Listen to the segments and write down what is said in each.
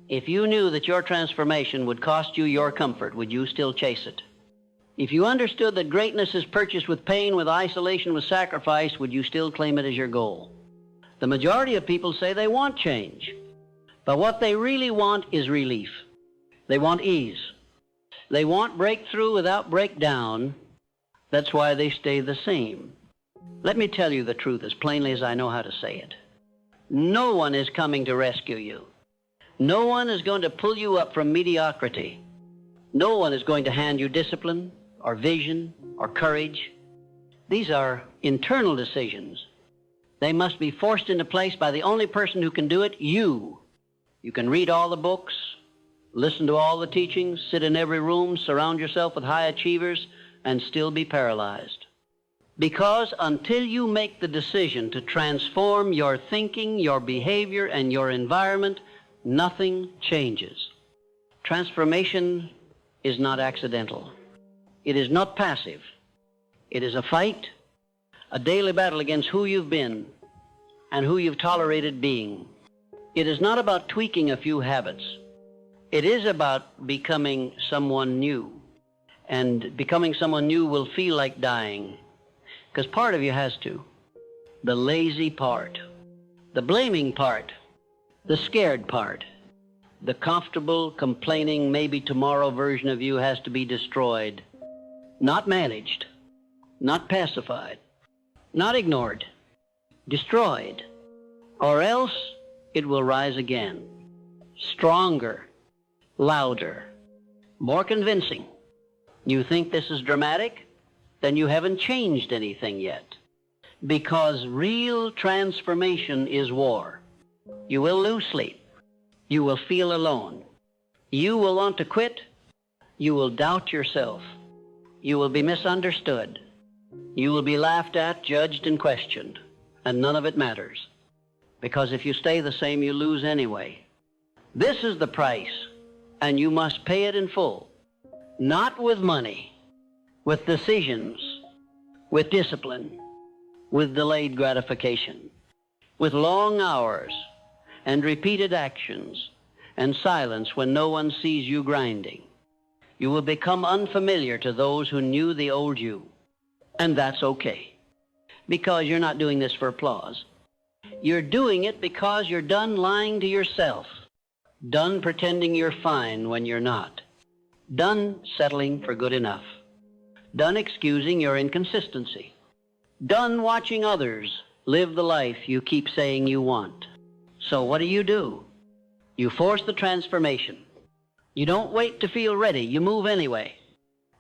If you knew that your transformation would cost you your comfort, would you still chase it? If you understood that greatness is purchased with pain, with isolation, with sacrifice, would you still claim it as your goal? The majority of people say they want change, but what they really want is relief. They want ease. They want breakthrough without breakdown. That's why they stay the same. Let me tell you the truth as plainly as I know how to say it. No one is coming to rescue you. No one is going to pull you up from mediocrity. No one is going to hand you discipline or vision or courage. These are internal decisions. They must be forced into place by the only person who can do it, you. You can read all the books, listen to all the teachings, sit in every room, surround yourself with high achievers, and still be paralyzed. Because until you make the decision to transform your thinking, your behavior, and your environment, nothing changes. Transformation is not accidental. It is not passive. It is a fight, a daily battle against who you've been and who you've tolerated being. It is not about tweaking a few habits. It is about becoming someone new. And becoming someone new will feel like dying, because part of you has to. The lazy part, the blaming part, the scared part, the comfortable, complaining, maybe tomorrow version of you has to be destroyed. Not managed, not pacified, not ignored, destroyed, or else it will rise again, stronger, louder, more convincing. You think this is dramatic? Then you haven't changed anything yet. Because real transformation is war. You will lose sleep. You will feel alone. You will want to quit. You will doubt yourself. You will be misunderstood. You will be laughed at, judged, and questioned. And none of it matters. Because if you stay the same, you lose anyway. This is the price, and you must pay it in full. Not with money, with decisions, with discipline, with delayed gratification, with long hours and repeated actions and silence when no one sees you grinding. You will become unfamiliar to those who knew the old you, and that's okay, because you're not doing this for applause. You're doing it because you're done lying to yourself, done pretending you're fine when you're not. Done settling for good enough. Done excusing your inconsistency. Done watching others live the life you keep saying you want. So what do? You force the transformation. You don't wait to feel ready. You move anyway.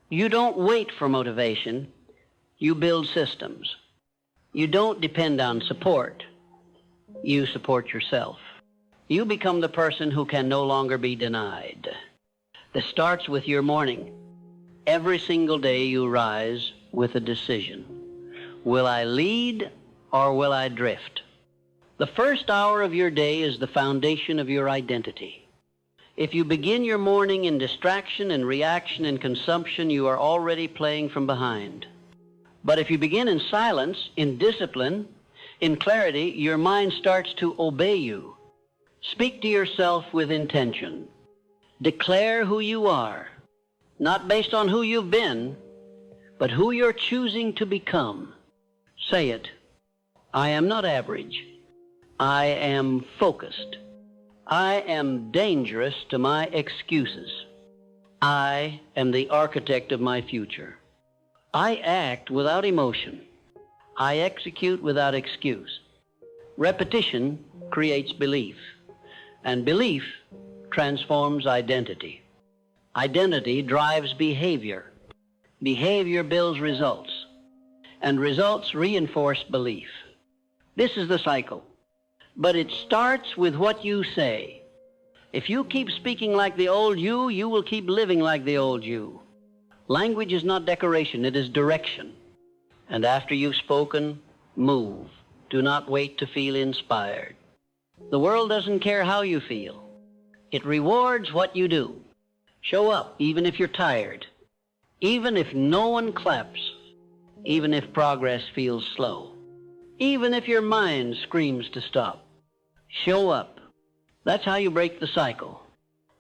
You don't wait for motivation. You build systems. You don't depend on support. You support yourself. You become the person who can no longer be denied. This starts with your morning. Every single day you rise with a decision. Will I lead or will I drift? The first hour of your day is the foundation of your identity. If you begin your morning in distraction and reaction and consumption, you are already playing from behind. But if you begin in silence, in discipline, in clarity, your mind starts to obey you. Speak to yourself with intention. Declare who you are, not based on who you've been, but who you're choosing to become. Say it. I am not average. I am focused. I am dangerous to my excuses. I am the architect of my future. I act without emotion. I execute without excuse. Repetition creates belief, and belief transforms identity. Identity drives behavior. Behavior builds results, and results reinforce belief. This is the cycle, but it starts with what you say. If you keep speaking like the old you, you will keep living like the old you. Language is not decoration, it is direction. And after you've spoken, move. Do not wait to feel inspired. The world doesn't care how you feel. It rewards what you do. Show up, even if you're tired, even if no one claps, even if progress feels slow, even if your mind screams to stop. Show up. That's how you break the cycle.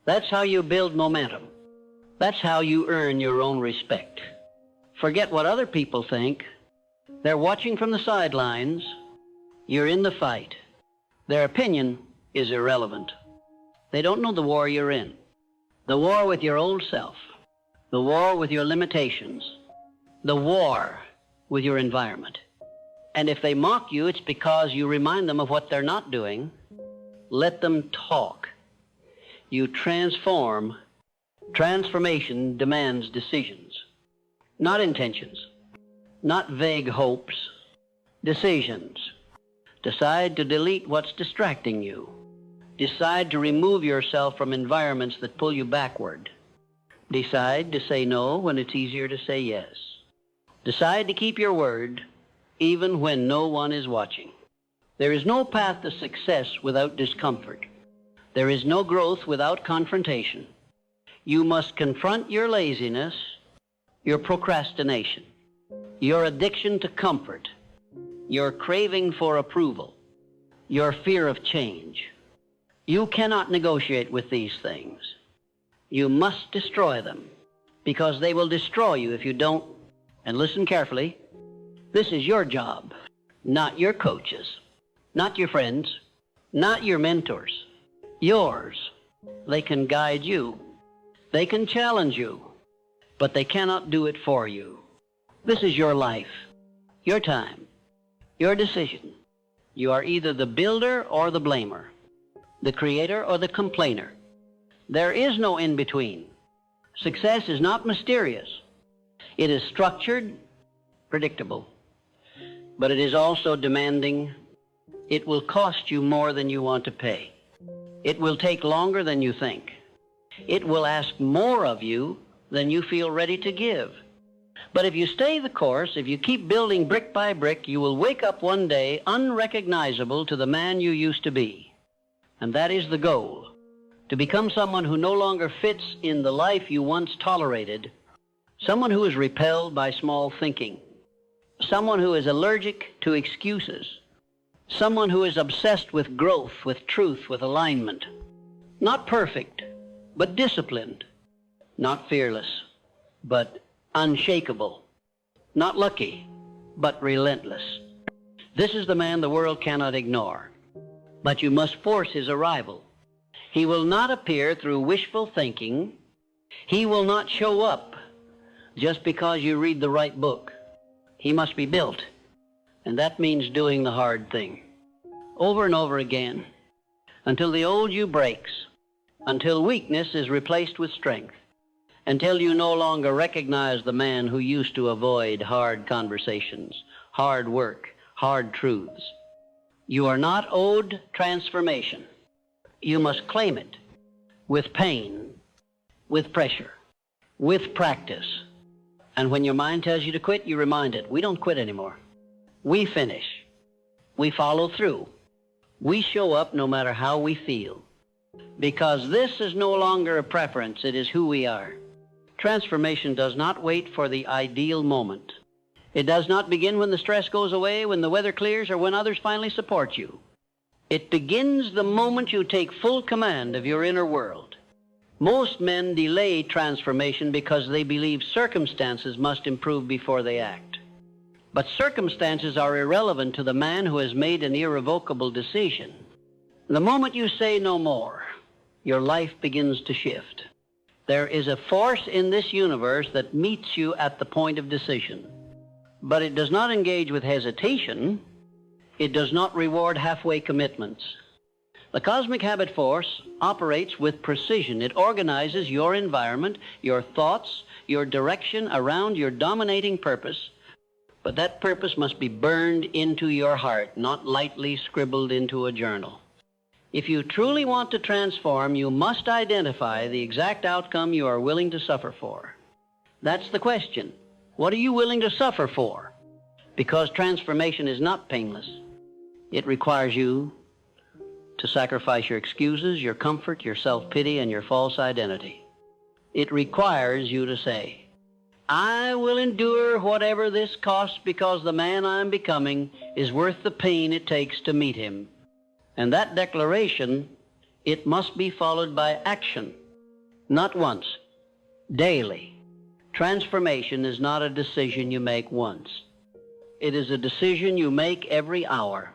That's how you build momentum. That's how you earn your own respect. Forget what other people think. They're watching from the sidelines. You're in the fight. Their opinion is irrelevant. They don't know the war you're in. The war with your old self. The war with your limitations. The war with your environment. And if they mock you, it's because you remind them of what they're not doing. Let them talk. You transform. Transformation demands decisions, not intentions, not vague hopes. Decisions. Decide to delete what's distracting you. Decide to remove yourself from environments that pull you backward. Decide to say no when it's easier to say yes. Decide to keep your word even when no one is watching. There is no path to success without discomfort. There is no growth without confrontation. You must confront your laziness, your procrastination, your addiction to comfort, your craving for approval, your fear of change. You cannot negotiate with these things. You must destroy them, because they will destroy you if you don't. And listen carefully. This is your job, not your coaches, not your friends, not your mentors. Yours. They can guide you. They can challenge you, but they cannot do it for you. This is your life, your time, your decision. You are either the builder or the blamer, the creator or the complainer. There is no in-between. Success is not mysterious. It is structured, predictable, but it is also demanding. It will cost you more than you want to pay. It will take longer than you think. It will ask more of you than you feel ready to give. But if you stay the course, if you keep building brick by brick, you will wake up one day unrecognizable to the man you used to be. And that is the goal, to become someone who no longer fits in the life you once tolerated, someone who is repelled by small thinking, someone who is allergic to excuses, someone who is obsessed with growth, with truth, with alignment. Not perfect, but disciplined. Not fearless, but unshakable. Not lucky, but relentless. This is the man the world cannot ignore. But you must force his arrival. He will not appear through wishful thinking. He will not show up just because you read the right book. He must be built. And that means doing the hard thing over and over again until the old you breaks, until weakness is replaced with strength, until you no longer recognize the man who used to avoid hard conversations, hard work, hard truths. You are not owed transformation. You must claim it with pain, with pressure, with practice. And when your mind tells you to quit, you remind it, we don't quit anymore. We finish. We follow through. We show up no matter how we feel. Because this is no longer a preference, it is who we are. Transformation does not wait for the ideal moment. It does not begin when the stress goes away, when the weather clears, or when others finally support you. It begins the moment you take full command of your inner world. Most men delay transformation because they believe circumstances must improve before they act. But circumstances are irrelevant to the man who has made an irrevocable decision. The moment you say no more, your life begins to shift. There is a force in this universe that meets you at the point of decision. But it does not engage with hesitation. It does not reward halfway commitments. The cosmic habit force operates with precision. It organizes your environment, your thoughts, your direction around your dominating purpose. But that purpose must be burned into your heart, not lightly scribbled into a journal. If you truly want to transform, you must identify the exact outcome you are willing to suffer for. That's the question. What are you willing to suffer for? Because transformation is not painless. It requires you to sacrifice your excuses, your comfort, your self-pity, and your false identity. It requires you to say, I will endure whatever this costs because the man I'm becoming is worth the pain it takes to meet him. And that declaration, it must be followed by action. Not once. Daily. Transformation is not a decision you make once. It is a decision you make every hour.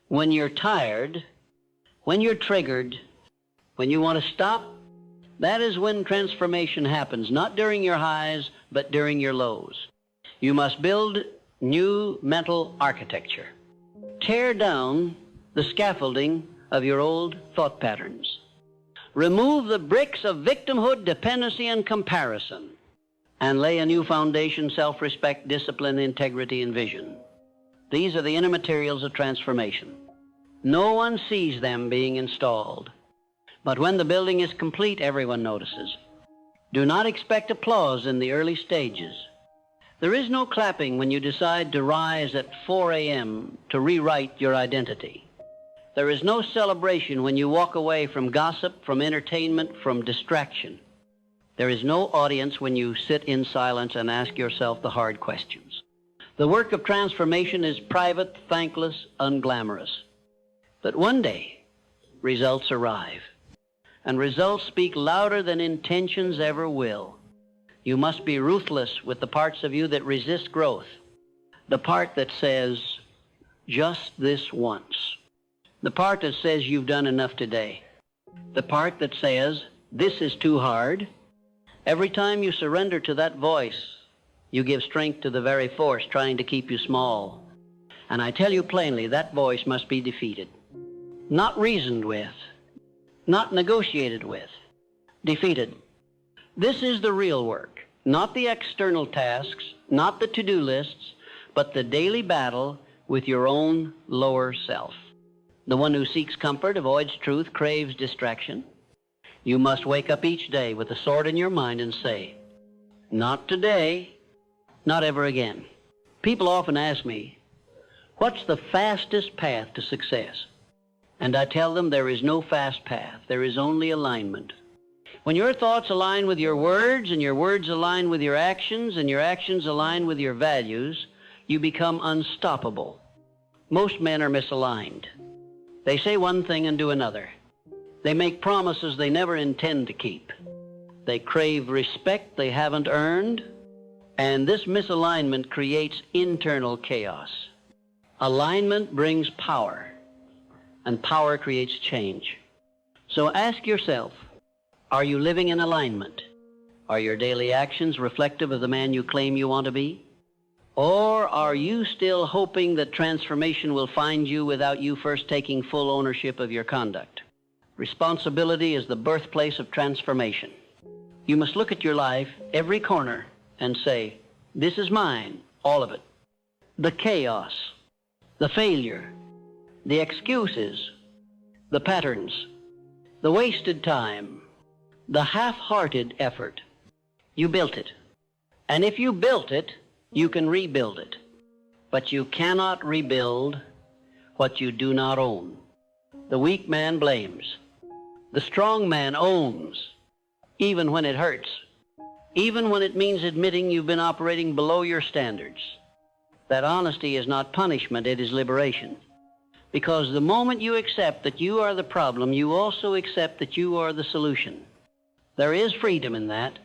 When you're tired, when you're triggered, when you want to stop, that is when transformation happens, not during your highs, but during your lows. You must build new mental architecture. Tear down the scaffolding of your old thought patterns. Remove the bricks of victimhood, dependency, and comparison, and lay a new foundation: self-respect, discipline, integrity, and vision. These are the inner materials of transformation. No one sees them being installed, but when the building is complete, everyone notices. Do not expect applause in the early stages. There is no clapping when you decide to rise at 4 a.m. to rewrite your identity. There is no celebration when you walk away from gossip, from entertainment, from distraction. There is no audience when you sit in silence and ask yourself the hard questions. The work of transformation is private, thankless, unglamorous. But one day, results arrive. And results speak louder than intentions ever will. You must be ruthless with the parts of you that resist growth. The part that says, just this once. The part that says you've done enough today. The part that says, this is too hard. Every time you surrender to that voice, you give strength to the very force trying to keep you small. And I tell you plainly, that voice must be defeated. Not reasoned with, not negotiated with, defeated. This is the real work, not the external tasks, not the to-do lists, but the daily battle with your own lower self. The one who seeks comfort, avoids truth, craves distraction. You must wake up each day with a sword in your mind and say, not today, not ever again. People often ask me, what's the fastest path to success? And I tell them there is no fast path. There is only alignment. When your thoughts align with your words, and your words align with your actions, and your actions align with your values, you become unstoppable. Most men are misaligned. They say one thing and do another. They make promises they never intend to keep. They crave respect they haven't earned, and this misalignment creates internal chaos. Alignment brings power, and power creates change. So ask yourself, are you living in alignment? Are your daily actions reflective of the man you claim you want to be? Or are you still hoping that transformation will find you without you first taking full ownership of your conduct? Responsibility is the birthplace of transformation. You must look at your life, every corner, and say, this is mine, all of it. The chaos, the failure, the excuses, the patterns, the wasted time, the half-hearted effort. You built it. And if you built it, you can rebuild it. But you cannot rebuild what you do not own. The weak man blames. The strong man owns, even when it hurts, even when it means admitting you've been operating below your standards. That honesty is not punishment, it is liberation. Because the moment you accept that you are the problem, you also accept that you are the solution. There is freedom in that.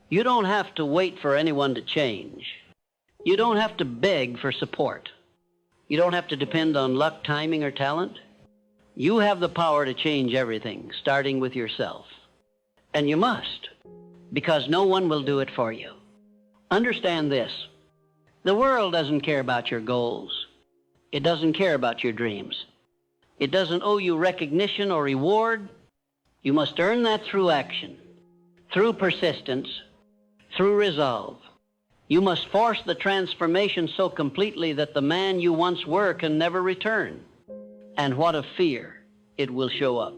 You don't have to wait for anyone to change. You don't have to beg for support. You don't have to depend on luck, timing, or talent. You have the power to change everything, starting with yourself. And you must, because no one will do it for you. Understand this. The world doesn't care about your goals. It doesn't care about your dreams. It doesn't owe you recognition or reward. You must earn that through action, through persistence, through resolve. You must force the transformation so completely that the man you once were can never return. And what a fear it will show up.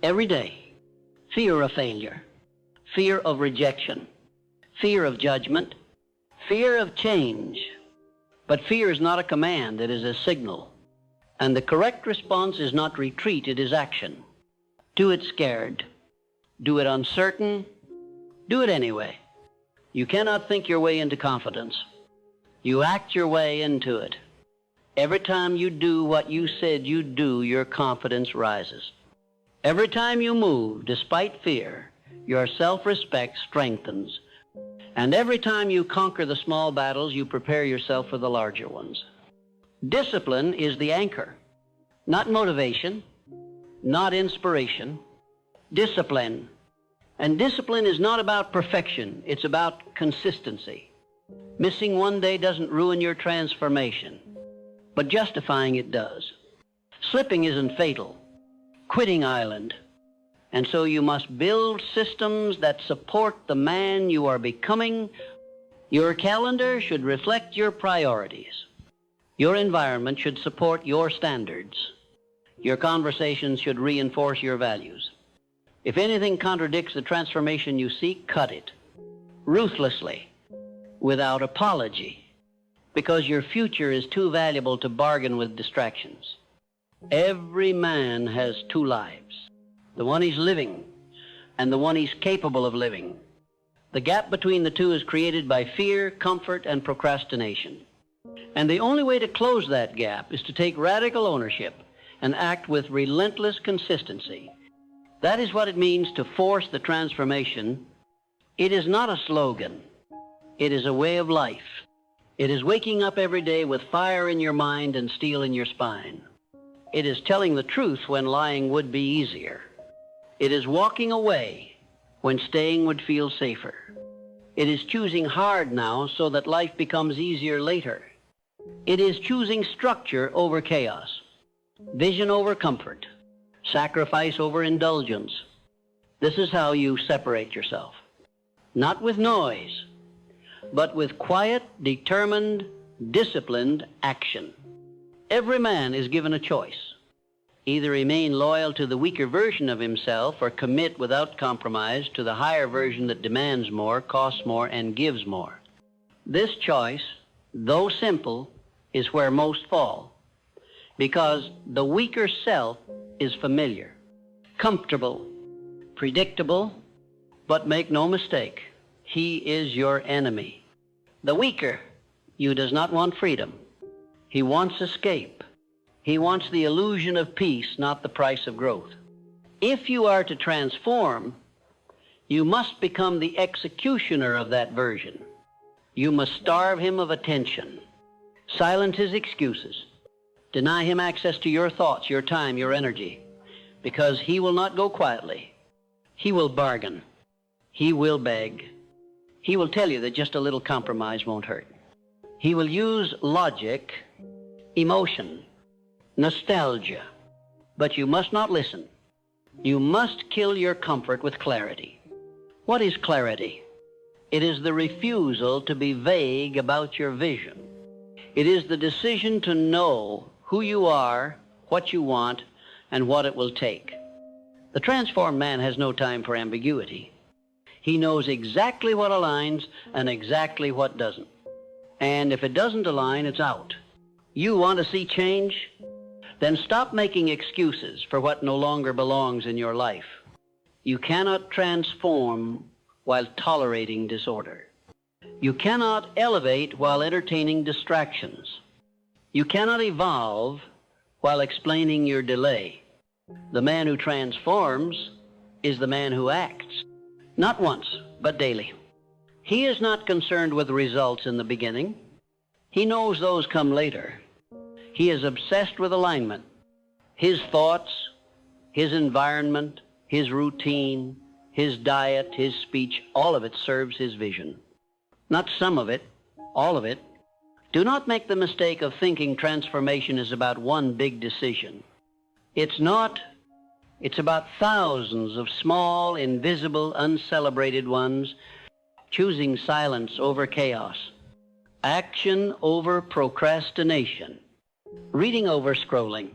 Every day, fear of failure, fear of rejection, fear of judgment, fear of change. But fear is not a command, it is a signal. And the correct response is not retreat, it is action. Do it scared. Do it uncertain. Do it anyway. You cannot think your way into confidence. You act your way into it. Every time you do what you said you'd do, your confidence rises. Every time you move, despite fear, your self-respect strengthens. And every time you conquer the small battles, you prepare yourself for the larger ones. Discipline is the anchor, not motivation, not inspiration, discipline. And discipline is not about perfection, it's about consistency. Missing one day doesn't ruin your transformation, but justifying it does. Slipping isn't fatal, quitting island. And so you must build systems that support the man you are becoming. Your calendar should reflect your priorities. Your environment should support your standards. Your conversations should reinforce your values. If anything contradicts the transformation you seek, cut it. Ruthlessly, without apology, because your future is too valuable to bargain with distractions. Every man has two lives, the one he's living and the one he's capable of living. The gap between the two is created by fear, comfort, and procrastination. And the only way to close that gap is to take radical ownership and act with relentless consistency. That is what it means to force the transformation. It is not a slogan. It is a way of life. It is waking up every day with fire in your mind and steel in your spine. It is telling the truth when lying would be easier. It is walking away when staying would feel safer. It is choosing hard now so that life becomes easier later. It is choosing structure over chaos, vision over comfort, sacrifice over indulgence. This is how you separate yourself. Not with noise, but with quiet, determined, disciplined action. Every man is given a choice. Either remain loyal to the weaker version of himself or commit without compromise to the higher version that demands more, costs more, and gives more. This choice, though simple, is where most fall, because the weaker self is familiar, comfortable, predictable, but make no mistake, he is your enemy. The weaker you does not want freedom. He wants escape. He wants the illusion of peace, not the price of growth. If you are to transform, you must become the executioner of that version. You must starve him of attention, silence his excuses, deny him access to your thoughts, your time, your energy, because he will not go quietly. He will bargain. He will beg. He will tell you that just a little compromise won't hurt. He will use logic, emotion, nostalgia, but you must not listen. You must kill your comfort with clarity. What is clarity? It is the refusal to be vague about your vision. It is the decision to know who you are, what you want, and what it will take. The transformed man has no time for ambiguity. He knows exactly what aligns and exactly what doesn't. And if it doesn't align, it's out. You want to see change? Then stop making excuses for what no longer belongs in your life. You cannot transform while tolerating disorder. You cannot elevate while entertaining distractions. You cannot evolve while explaining your delay. The man who transforms is the man who acts, not once, but daily. He is not concerned with results in the beginning. He knows those come later. He is obsessed with alignment. His thoughts, his environment, his routine, his diet, his speech, all of it serves his vision. Not some of it, all of it. Do not make the mistake of thinking transformation is about one big decision. It's not. It's about thousands of small, invisible, uncelebrated ones, choosing silence over chaos, action over procrastination, reading over scrolling,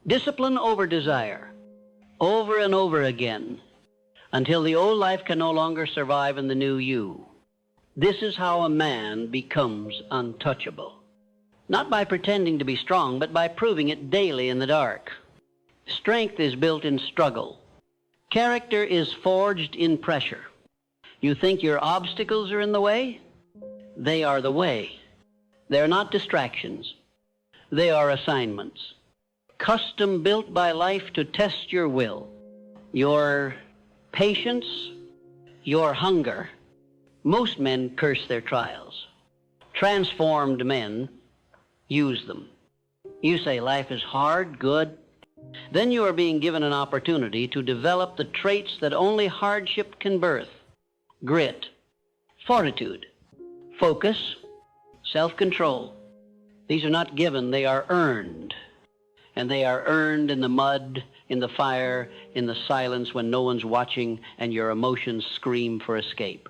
discipline over desire, over and over again, until the old life can no longer survive in the new you. This is how a man becomes untouchable. Not by pretending to be strong, but by proving it daily in the dark. Strength is built in struggle. Character is forged in pressure. You think your obstacles are in the way? They are the way. They're not distractions. They are assignments, custom built by life to test your will, your patience, your hunger. Most men curse their trials. Transformed men use them. You say life is hard, good. Then you are being given an opportunity to develop the traits that only hardship can birth. Grit, fortitude, focus, self-control. These are not given, they are earned. And they are earned in the mud, in the fire, in the silence when no one's watching and your emotions scream for escape.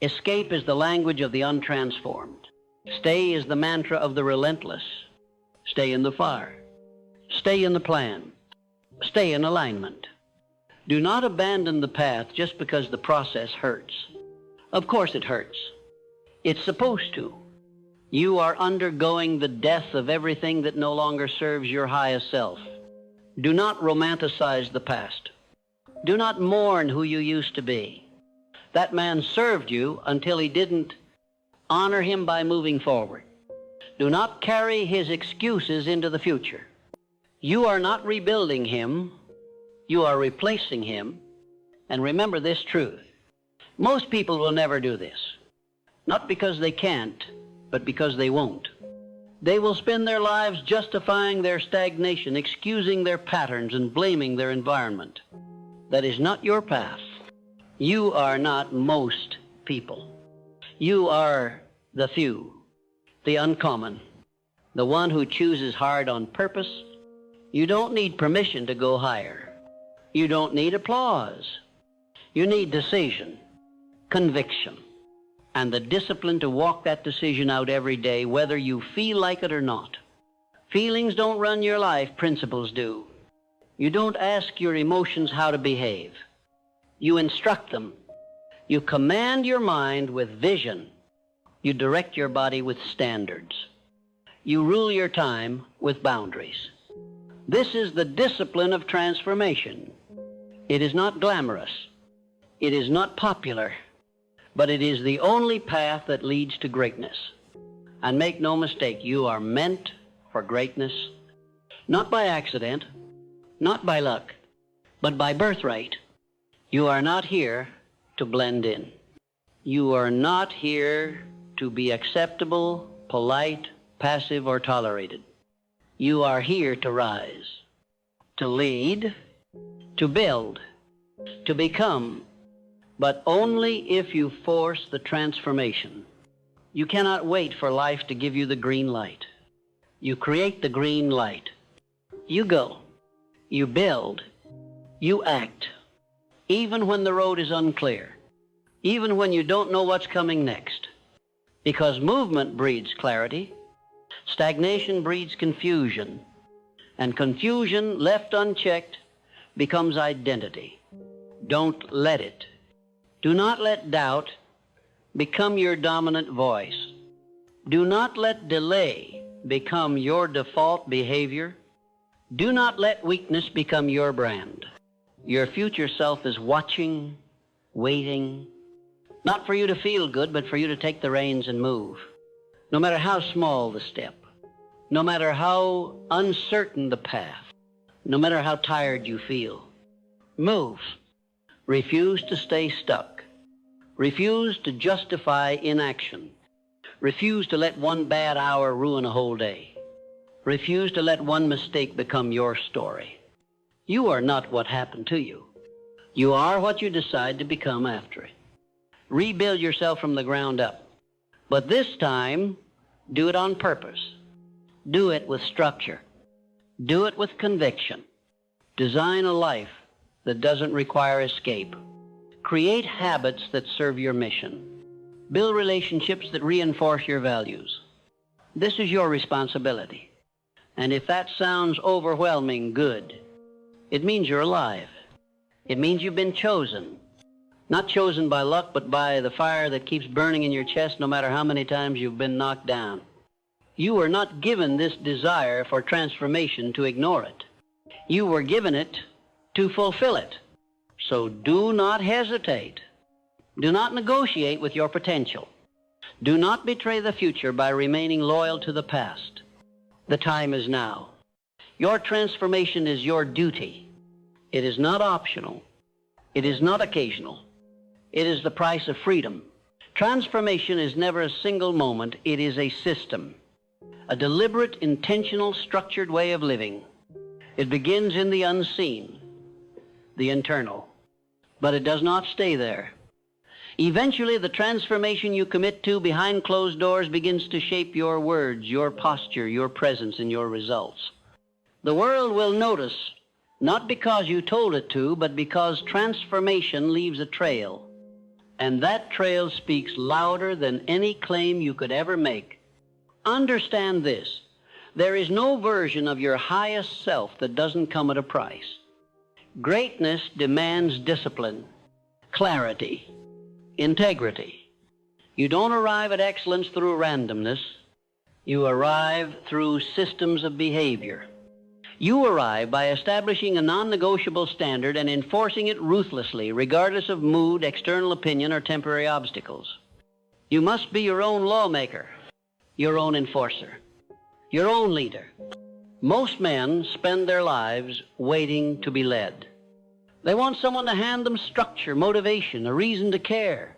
Escape is the language of the untransformed. Stay is the mantra of the relentless. Stay in the fire. Stay in the plan. Stay in alignment. Do not abandon the path just because the process hurts. Of course it hurts. It's supposed to. You are undergoing the death of everything that no longer serves your highest self. Do not romanticize the past. Do not mourn who you used to be. That man served you until he didn't. Honor him by moving forward. Do not carry his excuses into the future. You are not rebuilding him. You are replacing him. And remember this truth. Most people will never do this. Not because they can't, but because they won't. They will spend their lives justifying their stagnation, excusing their patterns, and blaming their environment. That is not your path. You are not most people. You are the few, the uncommon, the one who chooses hard on purpose. You don't need permission to go higher. You don't need applause. You need decision, conviction, and the discipline to walk that decision out every day, whether you feel like it or not. Feelings don't run your life, principles do. You don't ask your emotions how to behave. You instruct them. You command your mind with vision. You direct your body with standards. You rule your time with boundaries. This is the discipline of transformation. It is not glamorous. It is not popular. But it is the only path that leads to greatness. And make no mistake, you are meant for greatness, not by accident, not by luck, but by birthright. You are not here to blend in. You are not here to be acceptable, polite, passive, or tolerated. You are here to rise, to lead, to build, to become, but only if you force the transformation. You cannot wait for life to give you the green light. You create the green light. You go. You build. You act. Even when the road is unclear. Even when you don't know what's coming next. Because movement breeds clarity. Stagnation breeds confusion. And confusion, left unchecked, becomes identity. Don't let it. Do not let doubt become your dominant voice. Do not let delay become your default behavior. Do not let weakness become your brand. Your future self is watching, waiting, not for you to feel good, but for you to take the reins and move. No matter how small the step, no matter how uncertain the path, no matter how tired you feel, move. Refuse to stay stuck. Refuse to justify inaction. Refuse to let one bad hour ruin a whole day. Refuse to let one mistake become your story. You are not what happened to you. You are what you decide to become after it. Rebuild yourself from the ground up. But this time, do it on purpose. Do it with structure. Do it with conviction. Design a life that doesn't require escape. Create habits that serve your mission. Build relationships that reinforce your values. This is your responsibility. And if that sounds overwhelming, good. It means you're alive. It means you've been chosen. Not chosen by luck, but by the fire that keeps burning in your chest no matter how many times you've been knocked down. You were not given this desire for transformation to ignore it. You were given it to fulfill it. So do not hesitate. Do not negotiate with your potential. Do not betray the future by remaining loyal to the past. The time is now. Your transformation is your duty. It is not optional. It is not occasional. It is the price of freedom. Transformation is never a single moment. It is a system, a deliberate, intentional, structured way of living. It begins in the unseen, the internal, but it does not stay there. Eventually, the transformation you commit to behind closed doors begins to shape your words, your posture, your presence, and your results. The world will notice, not because you told it to, but because transformation leaves a trail. And that trail speaks louder than any claim you could ever make. Understand this. There is no version of your highest self that doesn't come at a price. Greatness demands discipline, clarity, integrity. You don't arrive at excellence through randomness. You arrive through systems of behavior. You arrive by establishing a non-negotiable standard and enforcing it ruthlessly, regardless of mood, external opinion, or temporary obstacles. You must be your own lawmaker, your own enforcer, your own leader. Most men spend their lives waiting to be led. They want someone to hand them structure, motivation, a reason to care.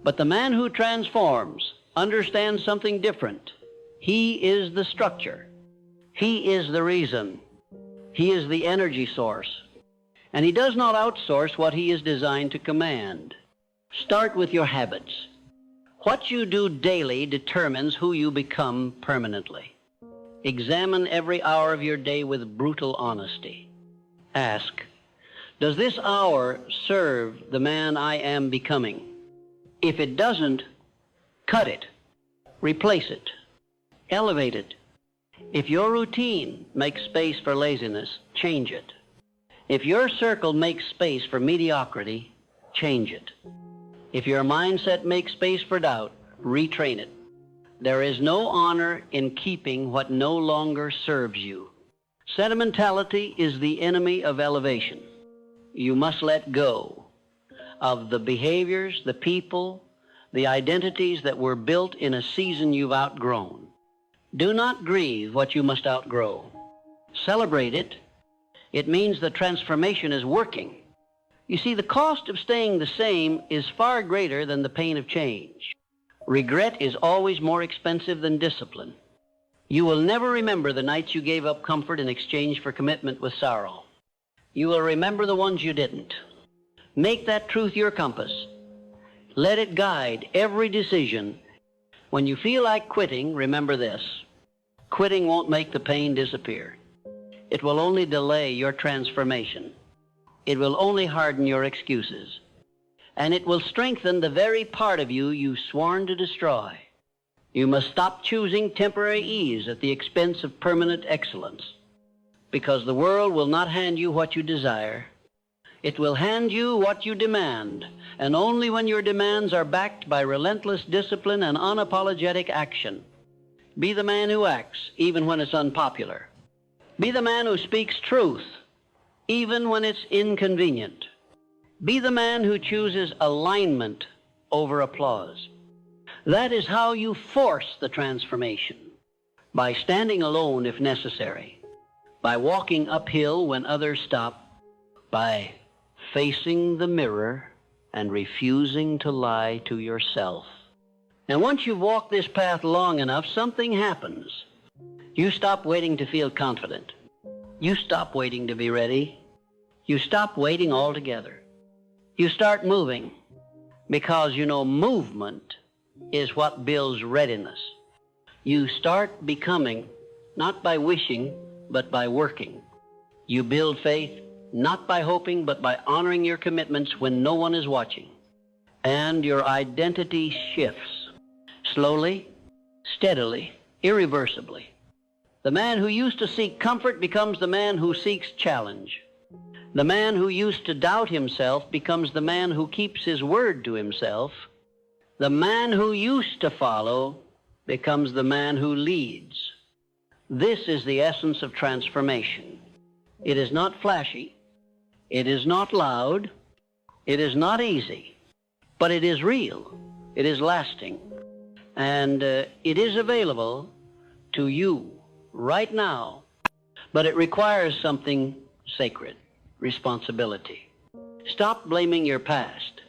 But the man who transforms understands something different. He is the structure. He is the reason. He is the energy source. And he does not outsource what he is designed to command. Start with your habits. What you do daily determines who you become permanently. Examine every hour of your day with brutal honesty. Ask, does this hour serve the man I am becoming? If it doesn't, cut it, replace it, elevate it. If your routine makes space for laziness, change it. If your circle makes space for mediocrity, change it. If your mindset makes space for doubt, retrain it. There is no honor in keeping what no longer serves you. Sentimentality is the enemy of elevation. You must let go of the behaviors, the people, the identities that were built in a season you've outgrown. Do not grieve what you must outgrow. Celebrate it. It means the transformation is working. You see, the cost of staying the same is far greater than the pain of change. Regret is always more expensive than discipline. You will never remember the nights you gave up comfort in exchange for commitment with sorrow. You will remember the ones you didn't. Make that truth your compass. Let it guide every decision. When you feel like quitting, remember this. Quitting won't make the pain disappear. It will only delay your transformation. It will only harden your excuses. And it will strengthen the very part of you you've sworn to destroy. You must stop choosing temporary ease at the expense of permanent excellence. Because the world will not hand you what you desire. It will hand you what you demand, and only when your demands are backed by relentless discipline and unapologetic action. Be the man who acts, even when it's unpopular. Be the man who speaks truth, even when it's inconvenient. Be the man who chooses alignment over applause. That is how you force the transformation, by standing alone if necessary, by walking uphill when others stop, by facing the mirror and refusing to lie to yourself. And once you've walked this path long enough, something happens. You stop waiting to feel confident. You stop waiting to be ready. You stop waiting altogether. You start moving, because you know movement is what builds readiness. You start becoming, not by wishing, but by working. You build faith, not by hoping, but by honoring your commitments when no one is watching. And your identity shifts, slowly, steadily, irreversibly. The man who used to seek comfort becomes the man who seeks challenge. The man who used to doubt himself becomes the man who keeps his word to himself. The man who used to follow becomes the man who leads. This is the essence of transformation. It is not flashy. It is not loud. It is not easy. But it is real. It is lasting. And it is available to you right now. But it requires something sacred. Responsibility. Stop blaming your past.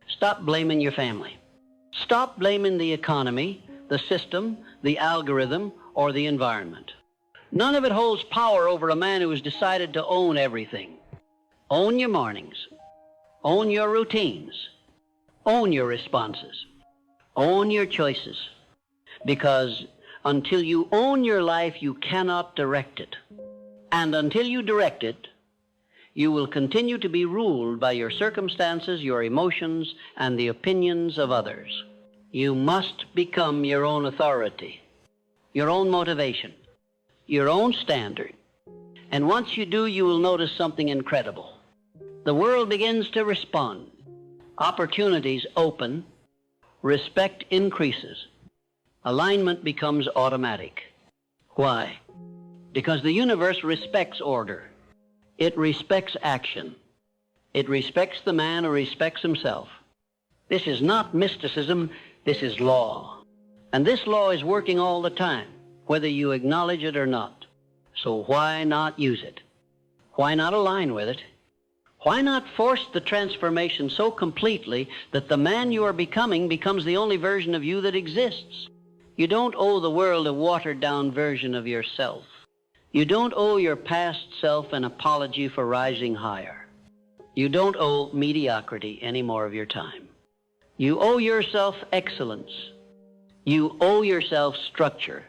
Stop blaming your family. Stop blaming the economy, the system, the algorithm, or the environment. None of it holds power over a man who has decided to own everything. Own your mornings. Own your routines. Own your responses. Own your choices. Because until you own your life, you cannot direct it. And until you direct it, you will continue to be ruled by your circumstances, your emotions, and the opinions of others. You must become your own authority, your own motivation, your own standard. And once you do, you will notice something incredible. The world begins to respond. Opportunities open. Respect increases. Alignment becomes automatic. Why? Because the universe respects order. It respects action. It respects the man who respects himself. This is not mysticism, this is law. And this law is working all the time, whether you acknowledge it or not. So why not use it? Why not align with it? Why not force the transformation so completely that the man you are becoming becomes the only version of you that exists? You don't owe the world a watered-down version of yourself. You don't owe your past self an apology for rising higher. You don't owe mediocrity any more of your time. You owe yourself excellence. You owe yourself structure.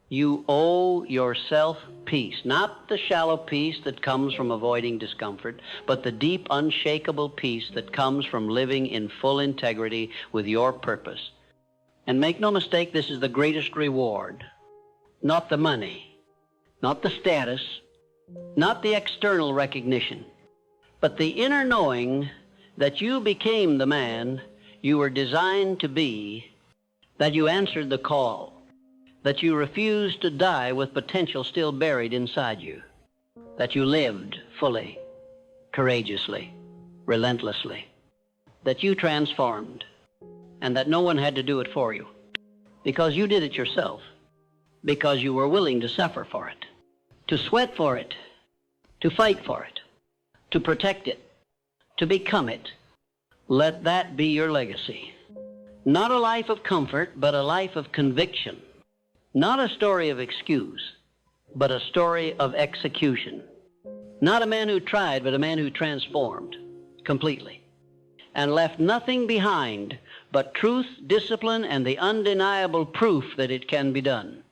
You owe yourself peace, not the shallow peace that comes from avoiding discomfort, but the deep, unshakable peace that comes from living in full integrity with your purpose. And make no mistake, this is the greatest reward. Not the money, not the status, not the external recognition, but the inner knowing that you became the man you were designed to be, that you answered the call, that you refused to die with potential still buried inside you, that you lived fully, courageously, relentlessly, that you transformed, and that no one had to do it for you, because you did it yourself, because you were willing to suffer for it, to sweat for it, to fight for it, to protect it, to become it. Let that be your legacy. Not a life of comfort, but a life of conviction. Not a story of excuse, but a story of execution. Not a man who tried, but a man who transformed completely and left nothing behind but truth, discipline, and the undeniable proof that it can be done.